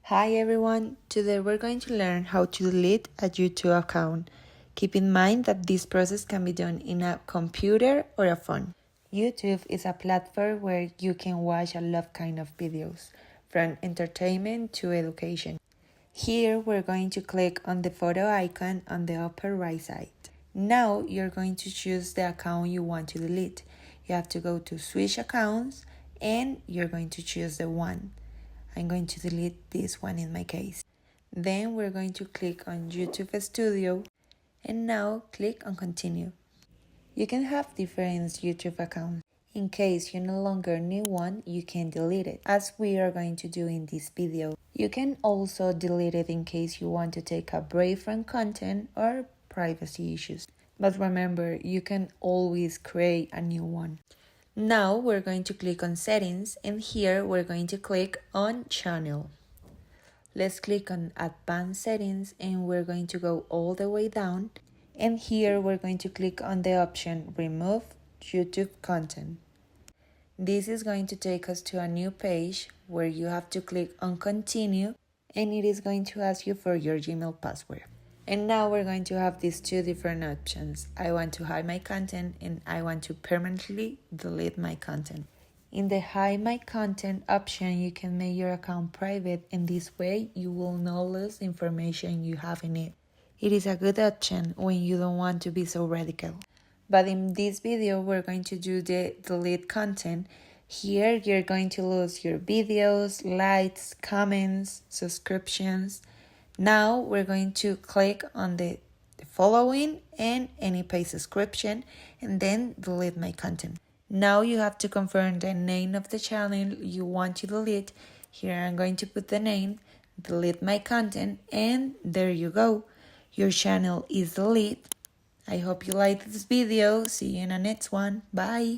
Hi everyone, today we're going to learn how to delete a YouTube account. Keep in mind that this process can be done in a computer or a phone. YouTube is a platform where you can watch a lot of kind of videos, from entertainment to education. Here we're going to click on the photo icon on the upper right side. Now you're going to choose the account you want to delete. You have to go to switch accounts and you're going to choose the one. I'm going to delete this one in my case. Then we're going to click on YouTube Studio and now click on continue. You can have different YouTube accounts. In case you no longer need one, you can delete it, as we are going to do in this video. You can also delete it in case you want to take a break from content or privacy issues. But remember, you can always create a new one. Now we're going to click on settings and here we're going to click on channel. Let's click on advanced settings and we're going to go all the way down, and here we're going to click on the option remove YouTube content. This is going to take us to a new page where you have to click on continue and it is going to ask you for your Gmail password. And now we're going to have these two different options. I want to hide my content and I want to permanently delete my content. In the hide my content option, you can make your account private, and this way you will not lose information you have in it. It is a good option when you don't want to be so radical. But in this video, we're going to do the delete content. Here you're going to lose your videos, likes, comments, subscriptions. Now we're going to click on the following and any pay subscription and then delete my content. Now you have to confirm the name of the channel you want to delete. Here I'm going to put the name, delete my content, and there you go. Your channel is deleted. I hope you liked this video. See you in the next one. Bye.